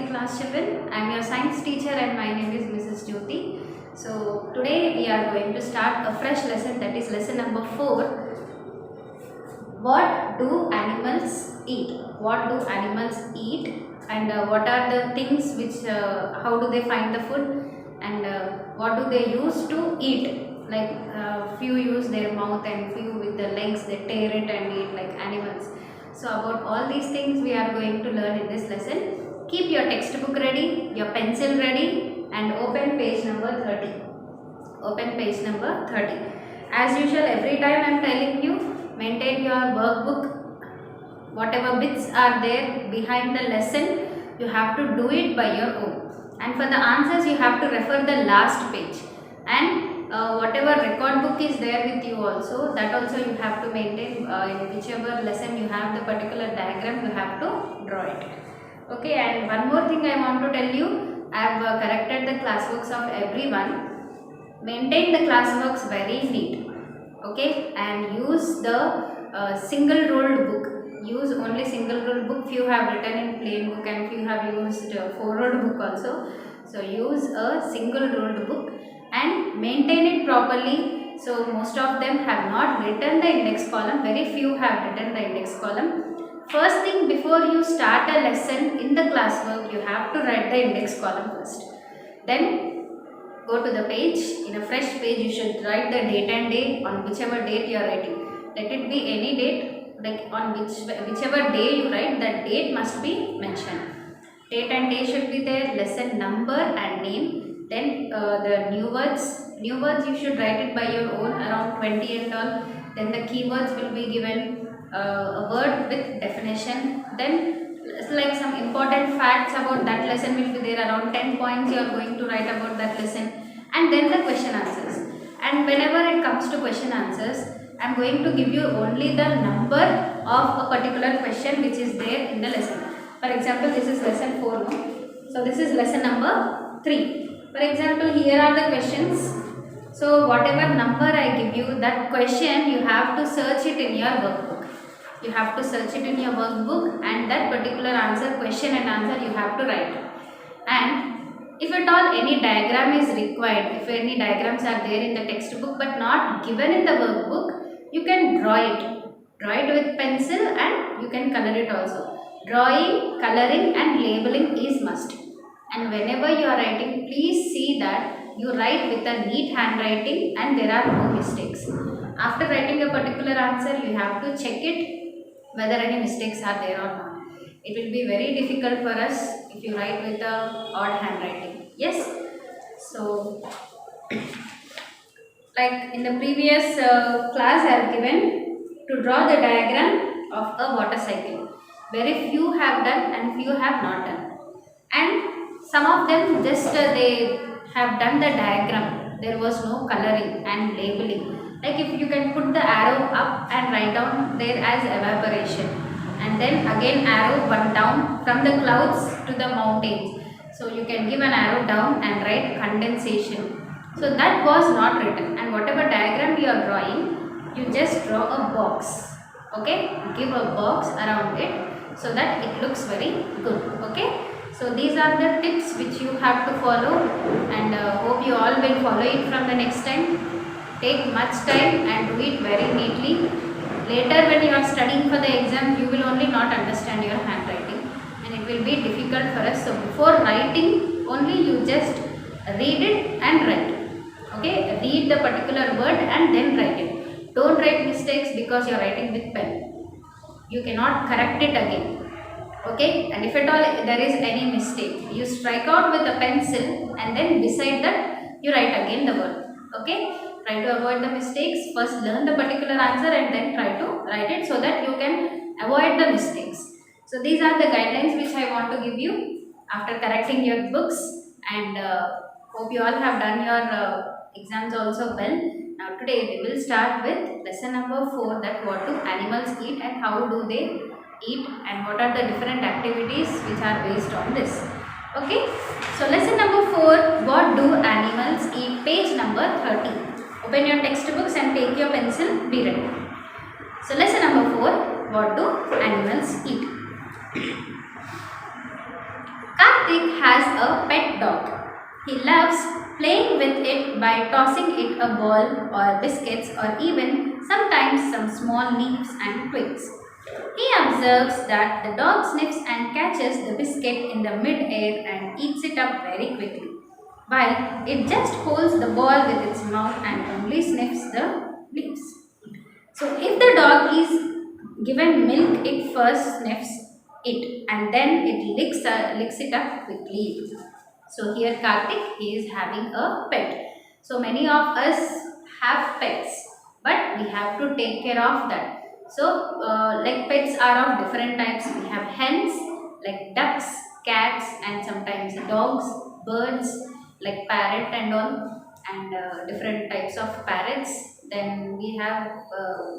class children. I am your science teacher and my name is Mrs. Jyoti. So today we are going to start a fresh lesson, that is lesson number 4. What do animals eat? What do animals eat and what are the things which, how do they find the food and what do they use to eat? Like few use their mouth and few with the legs, they tear it and eat like animals. So about all these things we are going to learn in this lesson. Keep your textbook ready, your pencil ready and open page number 30. Open page number 30. As usual, every time I am telling you, maintain your workbook. Whatever bits are there behind the lesson, you have to do it by your own. And for the answers, you have to refer the last page. And whatever record book is there with you also, that also you have to maintain. In whichever lesson you have the particular diagram, you have to draw it. Okay, and one more thing I want to tell you, I have corrected the classworks of everyone. Maintain the classworks very neat. Okay, and use the single rolled book. Use only single rolled book. Few have written in plain book and few have used four rolled book also. So use a single rolled book and maintain it properly. So most of them have not written the index column. Very few have written the index column. First thing, before you start a lesson in the classwork, you have to write the index column first. Then go to the page. In a fresh page, you should write the date and day on whichever date you are writing. Let it be any date, like on whichever day you write, that date must be mentioned. Date and day should be there, lesson number and name. Then the new words you should write it by your own, around 20 and all. Then the keywords will be given, a word with definition. Then like some important facts about that lesson will be there, around 10 points you are going to write about that lesson. And then the question answers. And whenever it comes to question answers, I am going to give you only the number of a particular question which is there in the lesson. For example, this is lesson 4 now. So this is lesson number 3. For example, here are the questions. So whatever number I give you, that question you have to search it in your workbook. You have to search it in your workbook and that particular answer, question and answer you have to write. And if at all any diagram is required, if any diagrams are there in the textbook but not given in the workbook, you can draw it. Draw it with pencil and you can color it also. Drawing, coloring and labeling is must. And whenever you are writing, please see that you write with a neat handwriting and there are no mistakes. After writing a particular answer, you have to check it whether any mistakes are there or not. It will be very difficult for us if you write with a odd handwriting. Yes? So, like in the previous class I have given to draw the diagram of a water cycle. Very few have done and few have not done. And some of them just they have done the diagram. There was no coloring and labeling. Like if you can put the arrow up and write down there as evaporation. And then again arrow one down from the clouds to the mountains. So you can give an arrow down and write condensation. So that was not written. And whatever diagram you are drawing, you just draw a box. Okay? Give a box around it so that it looks very good. Okay? So these are the tips which you have to follow and hope you all will follow it from the next time. Take much time and do it very neatly. Later when you are studying for the exam, you will only not understand your handwriting and it will be difficult for us. So before writing, only you just read it and write. Okay, read the particular word and then write it. Don't write mistakes because you are writing with pen. You cannot correct it again. Okay, and if at all there is any mistake, you strike out with a pencil and then beside that you write again the word. Okay, try to avoid the mistakes. First learn the particular answer and then try to write it so that you can avoid the mistakes. So these are the guidelines which I want to give you after correcting your books and hope you all have done your exams also well. Now today we will start with lesson number 4, that what do animals eat and how do they eat and what are the different activities which are based on this. Okay, so lesson number 4, what do animals eat, page number 30. Open your textbooks and take your pencil, be ready. So lesson number 4, what do animals eat? Karthik has a pet dog. He loves playing with it by tossing it a ball or biscuits or even sometimes some small leaves and twigs. He observes that the dog sniffs and catches the biscuit in the mid-air and eats it up very quickly, while it just holds the ball with its mouth and only sniffs the leaves. So if the dog is given milk, it first sniffs it and then it licks it up quickly. So here Karthik, he is having a pet. So many of us have pets, but we have to take care of that. So like pets are of different types. We have hens, like ducks, cats, and sometimes dogs, birds, like parrot and all, and different types of parrots. Then we have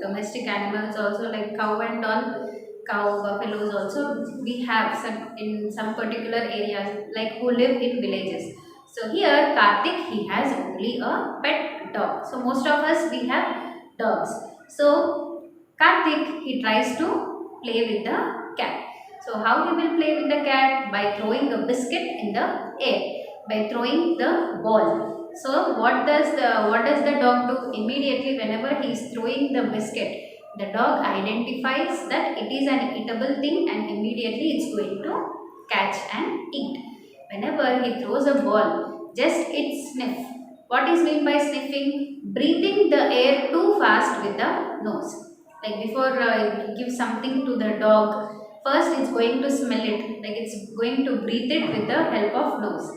domestic animals also like cow and all, cow, buffaloes also. We have some in some particular areas like who live in villages. So here Karthik, he has only a pet dog. So most of us we have dogs. So Karthik, he tries to play with the cat. So how he will play with the cat? By throwing a biscuit in the air, by throwing the ball. So what does the dog do? Immediately whenever he is throwing the biscuit, the dog identifies that it is an eatable thing and immediately it's going to catch and eat. Whenever he throws a ball, just it sniff. What is meant by sniffing? Breathing the air too fast with the nose. Like before you give something to the dog, first it's going to smell it, like it's going to breathe it with the help of nose.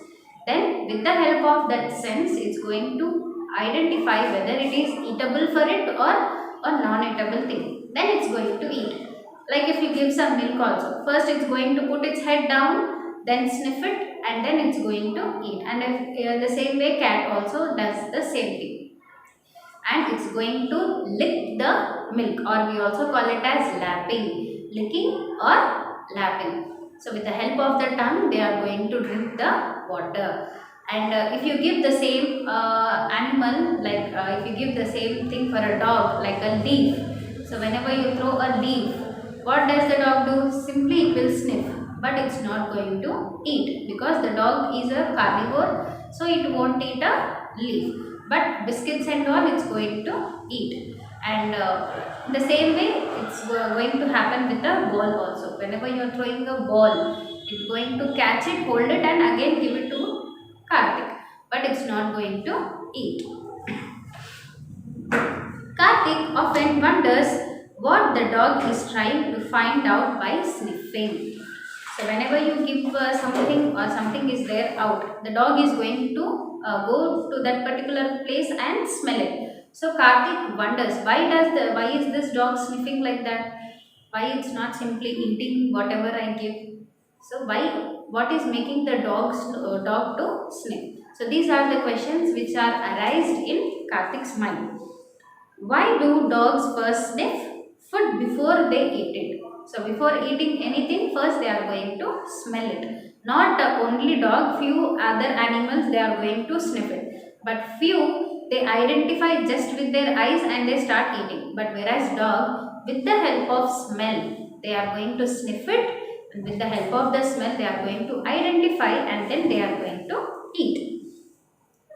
Then with the help of that sense, it's going to identify whether it is eatable for it or a non-eatable thing. Then it's going to eat. Like if you give some milk also, first it's going to put its head down, then sniff it, and then it's going to eat. And if, the same way cat also does the same thing, and it's going to lick the milk, or we also call it as lapping, licking or lapping. So with the help of the tongue they are going to drink the water. And if you give the same animal, like if you give the same thing for a dog, like a leaf, so whenever you throw a leaf, what does the dog do? Simply it will sniff, but it's not going to eat because the dog is a carnivore, so it won't eat a leaf, but biscuits and all it's going to eat. And the same way it's going to happen with the ball also. Whenever you are throwing a ball, it's going to catch it, hold it, and again give it to Karthik, but it's not going to eat. Karthik often wonders what the dog is trying to find out by sniffing. So whenever you give something or something is there out, the dog is going to go to that particular place and smell it. So Karthik wonders why is this dog sniffing like that? Why it's not simply eating whatever I give? So what is making the dog to sniff? So these are the questions which are arised in Karthik's mind. Why do dogs first sniff food before they eat it? So before eating anything, first they are going to smell it. Not only dog, few other animals they are going to sniff it. But few they identify just with their eyes and they start eating. But whereas dog, with the help of smell, they are going to sniff it, and with the help of the smell they are going to identify, and then they are going to eat.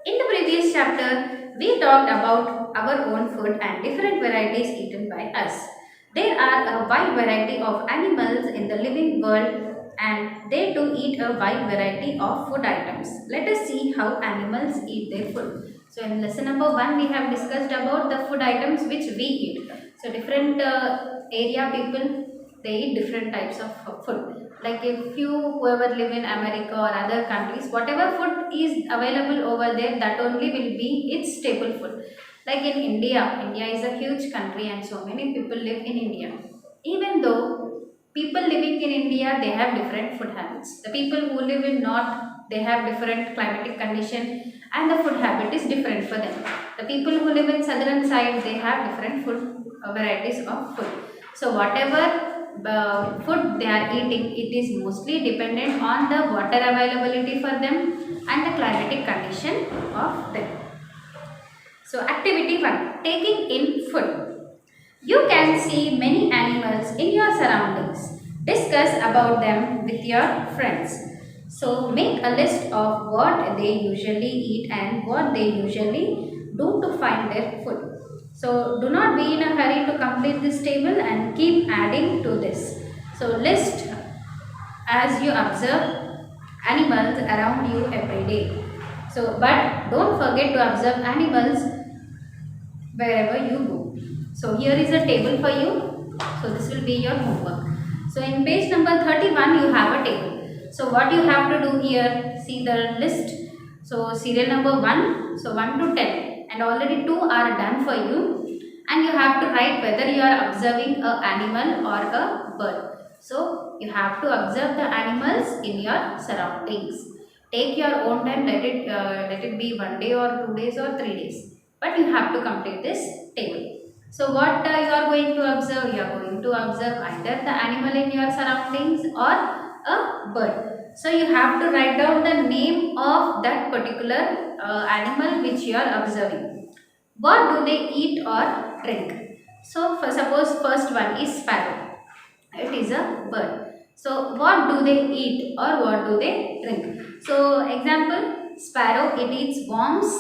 In the previous chapter, we talked about our own food and different varieties eaten by us. There are a wide variety of animals in the living world, and they too eat a wide variety of food items. Let us see how animals eat their food. So in lesson number 1, we have discussed about the food items which we eat. So different area people, they eat different types of food. Like if you whoever live in America or other countries, whatever food is available over there, that only will be its staple food. Like in India is a huge country and so many people live in India. Even though people living in India, they have different food habits. The people who live in north, they have different climatic condition and the food habit is different for them. The people who live in southern side, they have different food varieties of food. So whatever food they are eating, it is mostly dependent on the water availability for them and the climatic condition of them. So activity 1, taking in food. You can see many animals in your surroundings. Discuss about them with your friends. So make a list of what they usually eat and what they usually do to find their food. So do not be in a hurry to complete this table and keep adding to this. So list as you observe animals around you every day. So but don't forget to observe animals wherever you go. So here is a table for you. So this will be your homework. So in page number 31 you have a table. So what you have to do here, see the list. So serial number 1, so 1 to 10, and already 2 are done for you, and you have to write whether you are observing a animal or a bird. So you have to observe the animals in your surroundings. Take your own time, let it be 1 day or 2 days or 3 days, but you have to complete this table. So what you are going to observe? You are going to observe either the animal in your surroundings or a bird. So you have to write down the name of that particular animal which you are observing. What do they eat or drink? So for suppose first one is sparrow. It is a bird. So what do they eat or what do they drink? So example, sparrow, it eats worms,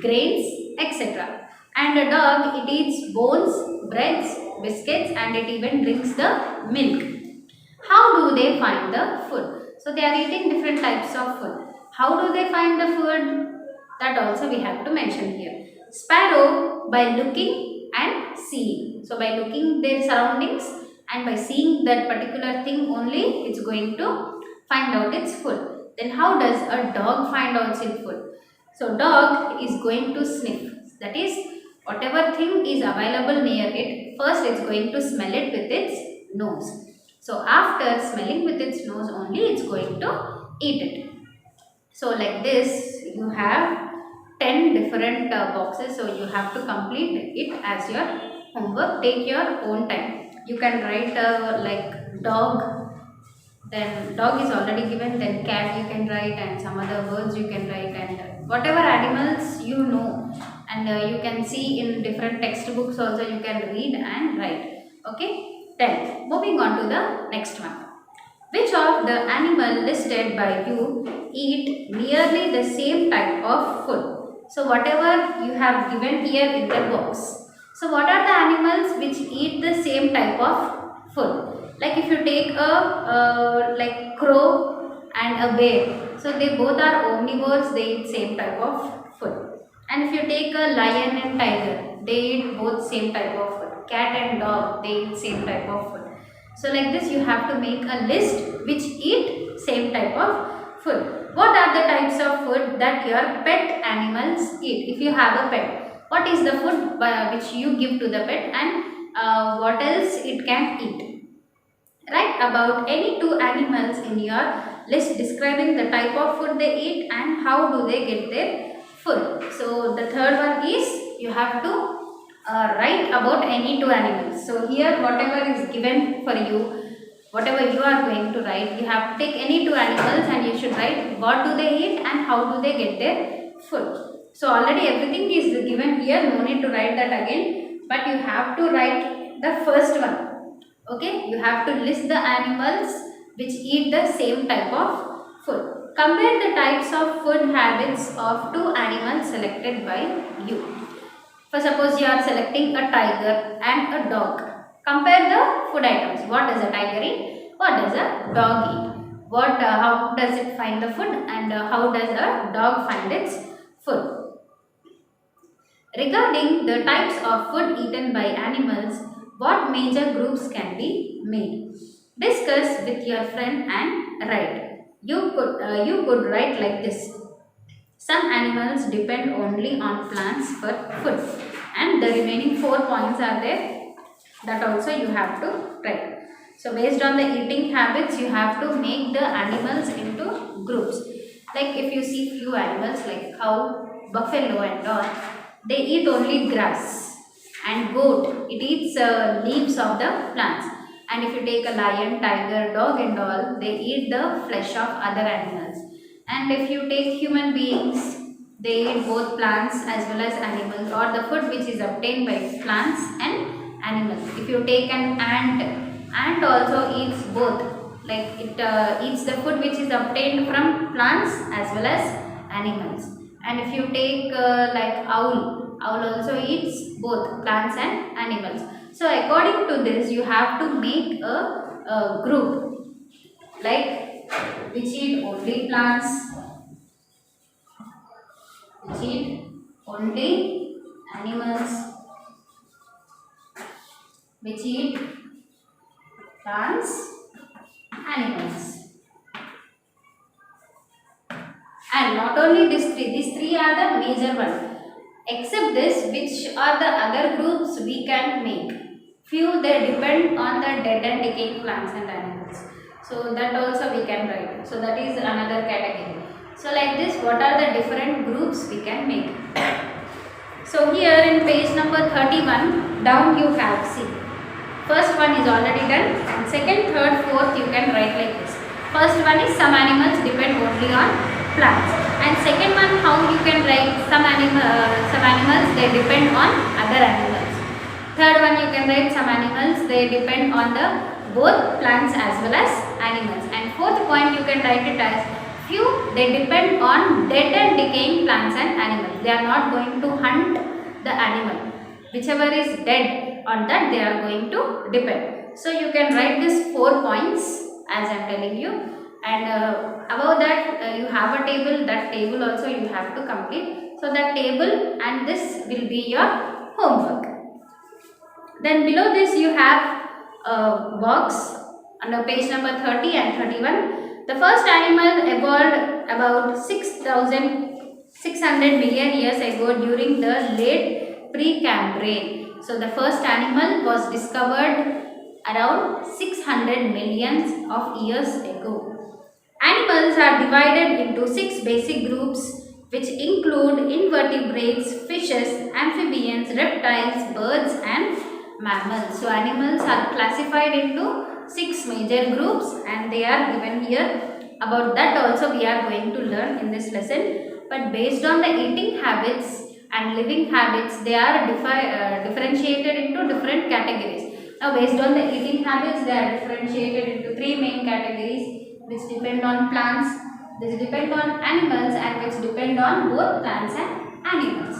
grains, etc. And a dog, it eats bones, breads, biscuits, and it even drinks the milk. How do they find the food? So they are eating different types of food. How do they find the food? That also we have to mention here. Sparrow, by looking and seeing. So by looking their surroundings and by seeing that particular thing only, it's going to find out its food. Then how does a dog find out its food? So dog is going to sniff. That is, whatever thing is available near it, first it's going to smell it with its nose. So after smelling with its nose only, it's going to eat it. So like this, you have 10 different boxes. So you have to complete it as your homework. Take your own time. You can write like dog, then dog is already given, then cat you can write, and some other words you can write, and whatever animals you know, and you can see in different textbooks also you can read and write. Okay, then moving on to the next one. Which of the animal listed by you eat nearly the same type of food? So whatever you have given here in the box. So what are the animals which eat the same type of food? Like if you take a like crow and a bear, so they both are omnivores. They eat same type of food. And if you take a lion and tiger, they eat both same type of food. Cat and dog, they eat same type of food. So like this you have to make a list which eat same type of food. What are the types of food that your pet animals eat? If you have a pet, what is the food which you give to the pet, and what else it can eat? Write about any two animals in your list describing the type of food they eat and how do they get their food. So the third one is you have to write about any two animals. So here whatever is given for you, whatever you are going to write, you have to take any two animals and you should write what do they eat and how do they get their food. So already everything is given here, no need to write that again, but you have to write the first one. Okay, you have to list the animals which eat the same type of food. Compare the types of food habits of two animals selected by you. For suppose you are selecting a tiger and a dog. Compare the food items. What does a tiger eat? What does a dog eat? How does it find the food, and how does a dog find its food? Regarding the types of food eaten by animals, what major groups can be made? Discuss with your friend and write. You could write like this. Some animals depend only on plants for food, and the remaining 4 points are there, that also you have to write. So based on the eating habits, you have to make the animals into groups. Like if you see few animals like cow, buffalo and all, they eat only grass, and goat, it eats leaves of the plants. And if you take a lion, tiger, dog and all, they eat the flesh of other animals. And if you take human beings, they eat both plants as well as animals, or the food which is obtained by plants and animals. If you take an ant also eats both like it eats the food which is obtained from plants as well as animals. And if you take like owl also eats both plants and animals. So according to this, you have to make a group like which eat only plants, which eat only animals, which eat plants, animals. And not only these three are the major ones. Except this, which are the other groups we can make? Few they depend on the dead and decaying plants and animals. So that also we can write. So that is another category. So like this, what are the different groups we can make? So here in page number 31, down you have, see. First one is already done, and second, third, fourth you can write like this. First one is some animals depend only on plants, and second one how you can write some animals they depend on other animals. Third one you can write some animals they depend on the both plants as well as animals, and fourth point you can write it as few they depend on dead and decaying plants and animals. They are not going to hunt the animal, whichever is dead on that they are going to depend. So you can write this 4 points as I am telling you, and above that you have a table. That table also you have to complete. So that table and this will be your homework. Then below this you have a box under page number 30 and 31. The first animal evolved about 6,600 million years ago during the late Precambrian. So the first animal was discovered around 600 millions of years ago. Animals are divided into 6 basic groups which include invertebrates, fishes, amphibians, reptiles, birds and mammals. So animals are classified into 6 major groups and they are given here. About that also we are going to learn in this lesson. But based on the eating habits and living habits, they are differentiated into different categories. Now based on the eating habits, they are differentiated into 3 main categories which depend on plants, which depend on animals and which depend on both plants and animals.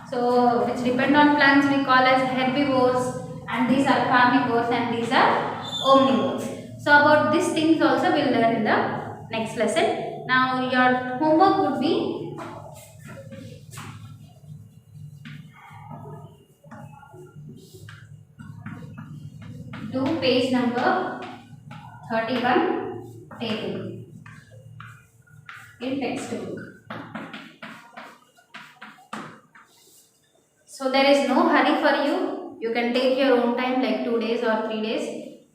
So which depend on plants we call as herbivores, and these are carnivores and these are omnivores. So about these things also we will learn in the next lesson. Now your homework would be do page number 31 table in textbook. So there is no hurry for you. You can take your own time like 2 days or 3 days.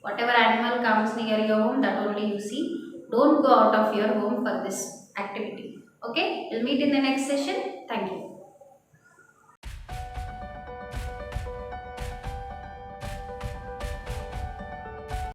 Whatever animal comes near your home, that only you see. Don't go out of your home for this activity. Okay, we'll meet in the next session. Thank you.